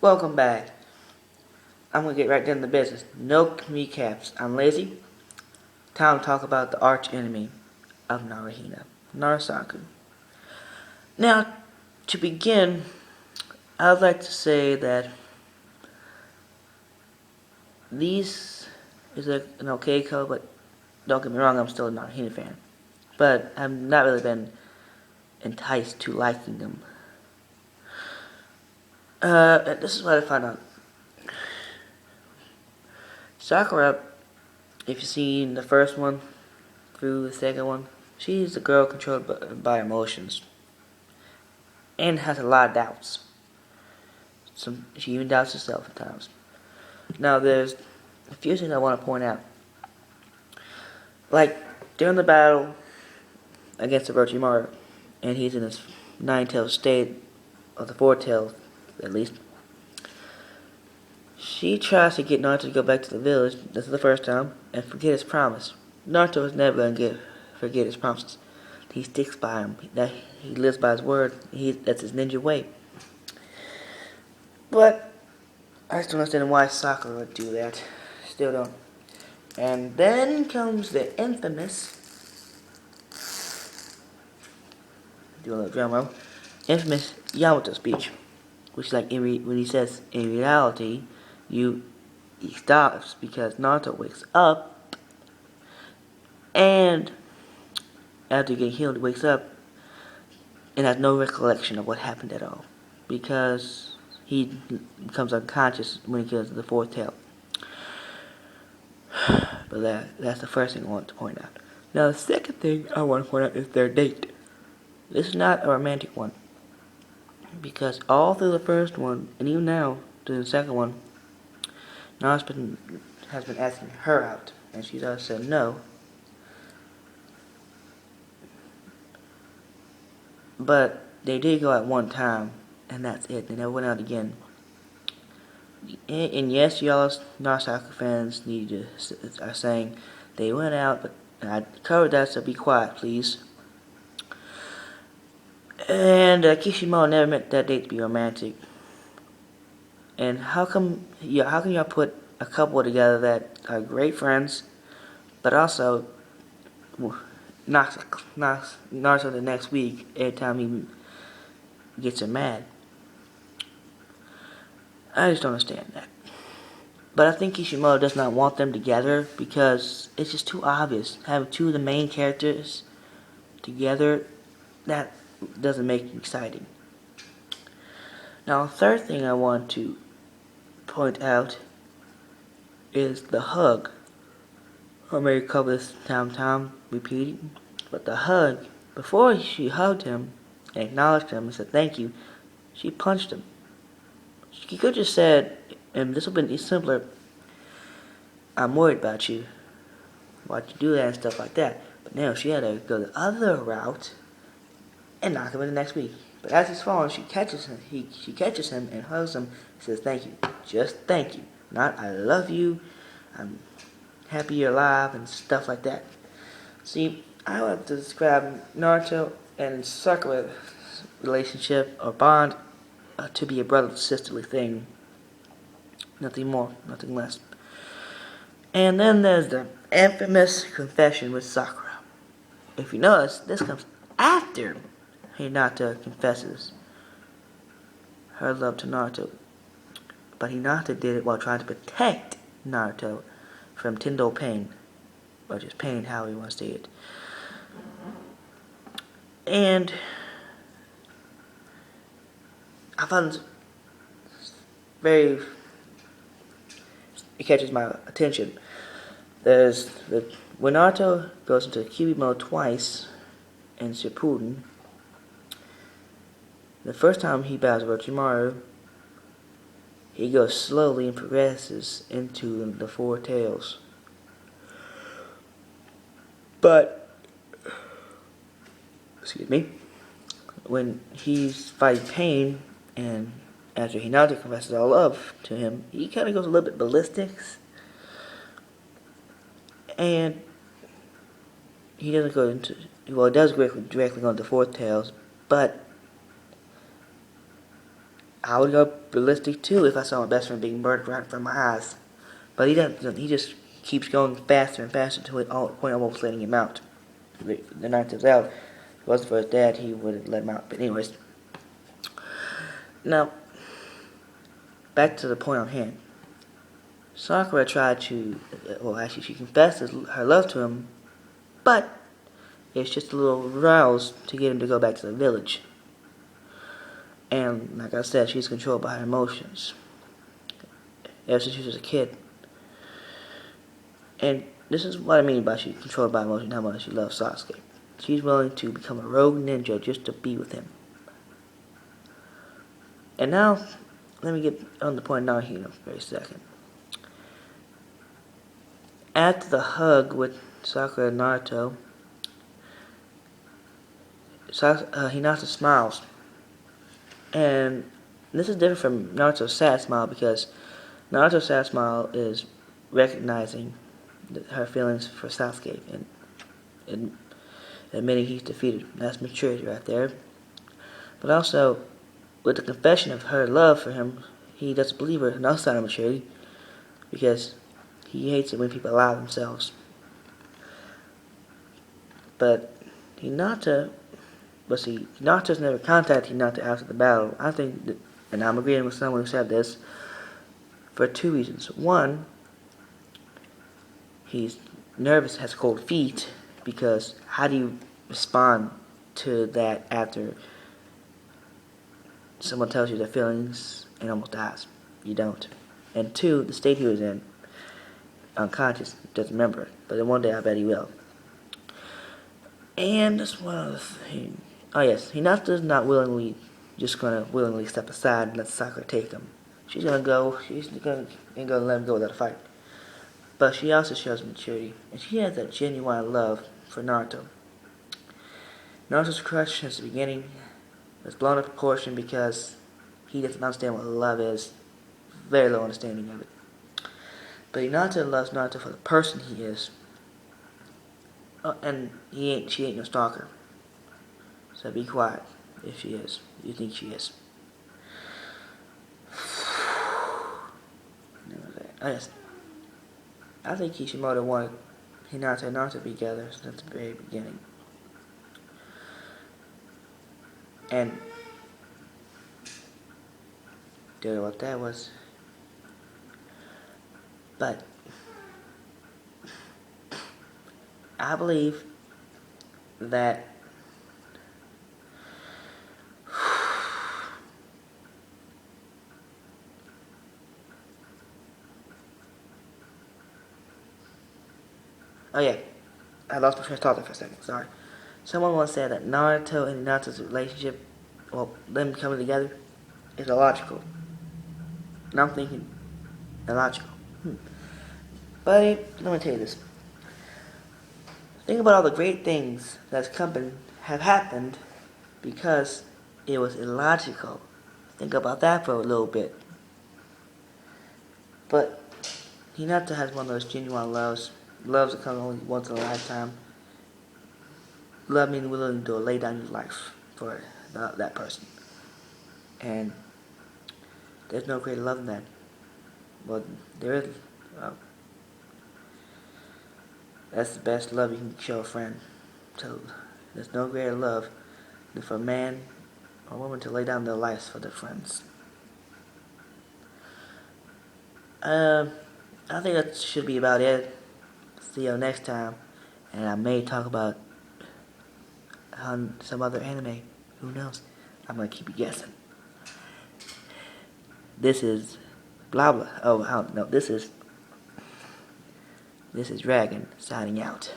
Welcome back. I'm gonna get right down to business. No recaps. I'm lazy. Time to talk about the arch enemy of Naruhina, Narasaku. Now, to begin, I'd like to say that these is an okay cover, but don't get me wrong, I'm still a Naruhina fan. But I've not really been enticed to liking them. This is what I found out. Sakura, if you've seen the first one through the second one, she's a girl controlled by emotions and has a lot of doubts. She even doubts herself at times. Now, there's a few things I want to point out. Like, during the battle against Orochimaru, and he's in his nine-tailed state, of the four-tailed, at least, she tries to get Naruto to go back to the village, this is the first time, and forget his promise. Naruto is never going to forget his promises. He sticks by him. He lives by his word. That's his ninja way. But I just don't understand why Sakura would do that. Still don't. And then comes the infamous, do a little drama, infamous Yamato speech, which is like when he says, in reality, he stops because Naruto wakes up, and after getting healed, he wakes up and has no recollection of what happened at all, because he becomes unconscious when he kills the fourth tail. But that's the first thing I want to point out. Now, the second thing I want to point out is their date. This is not a romantic one, because all through the first one, and even now through the second one, Naruto has been asking her out, and she's always said no. But they did go out one time, and that's it. They never went out again. And yes, y'all Naruto fans are saying they went out, but I covered that, so be quiet, please. And Kishimoto never meant that date to be romantic. And how come y'all put a couple together that are great friends, but also knocks Naruto the next week every time he gets her mad? I just don't understand that. But I think Kishimoto does not want them together because it's just too obvious. Having two of the main characters together, that doesn't make it exciting. Now, the third thing I want to point out is the hug. I may cover this time repeating, but the hug, before she hugged him and acknowledged him and said thank you, she punched him. She could have just said, and this would have been simpler, I'm worried about you. Why'd you do that and stuff like that? But no, she had to go the other route and knock him in the next week. But as he's falling, she catches him. She catches him and hugs him. Says thank you, just thank you, not I love you, I'm happy you're alive and stuff like that. See, I would have to describe Naruto and Sakura's relationship or bond to be a brother-sisterly thing. Nothing more, nothing less. And then there's the infamous confession with Sakura. If you notice, this comes after Hinata confesses her love to Naruto. But Hinata did it while trying to protect Naruto from Tendo pain, or just pain, how you want to say it. And I found it catches my attention. When Naruto goes into Kyuubi mode twice in Shippuden, the first time he battles Orochimaru, he goes slowly and progresses into the four tails. But, excuse me, when he's fighting pain, and after Hinata confesses all love to him, he kind of goes a little bit ballistics. And he doesn't go into, well, it does directly go into fourth tails, but I would go ballistic too if I saw my best friend being murdered right in front of my eyes. But he doesn't. He just keeps going faster and faster to the point of almost letting him out. The night was out. If it wasn't for his dad, he would have let him out. But anyways, now back to the point on hand. Sakura tried to, well, actually, she confessed her love to him, but it's just a little rouse to get him to go back to the village. And like I said, she's controlled by her emotions ever since she was a kid. And this is what I mean by she's controlled by emotion, how much she loves Sasuke. She's willing to become a rogue ninja just to be with him. And now, let me get on the point of Naruhina for a second. After the hug with Sakura and Naruto, Hinata smiles. And this is different from Naruto's sad smile because Naruto's sad smile is recognizing her feelings for Sasuke and admitting he's defeated. That's maturity right there. But also, with the confession of her love for him, he doesn't believe her. Another sign of maturity because he hates it when people lie themselves. But Hinata's never contacted Hinata after the battle. I think that, and I'm agreeing with someone who said this, for two reasons. One, he's nervous, has cold feet, because how do you respond to that after someone tells you their feelings and almost dies? You don't. And two, the state he was in, unconscious, doesn't remember it. But then one day I bet he will. And that's one other thing. Oh yes, Hinata's not just gonna willingly step aside and let Sakura take him. She's gonna ain't gonna let him go without a fight. But she also shows maturity, and she has that genuine love for Naruto. Naruto's crush since the beginning was blown up proportion because he doesn't understand what love is. Very low understanding of it. But Hinata loves Naruto for the person he is. And she ain't no stalker. So be quiet if she is. You think she is. Oh yes. I think Kishimoto wanted Hinata and Naruto to be together since the very beginning. And don't know what that was. But I believe that oh yeah, I lost my train of thought there for a second, sorry. Someone once said that Naruto and Hinata's relationship, well, them coming together, is illogical. And I'm thinking, illogical. Buddy, let me tell you this. Think about all the great things have happened because it was illogical. Think about that for a little bit. But Hinata has one of those genuine loves that come only once in a lifetime. Love means willing to lay down your life for that person. And there's no greater love than that. Well, there is. That's the best love you can show a friend. So there's no greater love than for a man or woman to lay down their lives for their friends. I think that should be about it. See you next time, and I may talk about some other anime. Who knows? I'm gonna keep you guessing. This is blah blah. Oh, I don't know. This is Dragon signing out.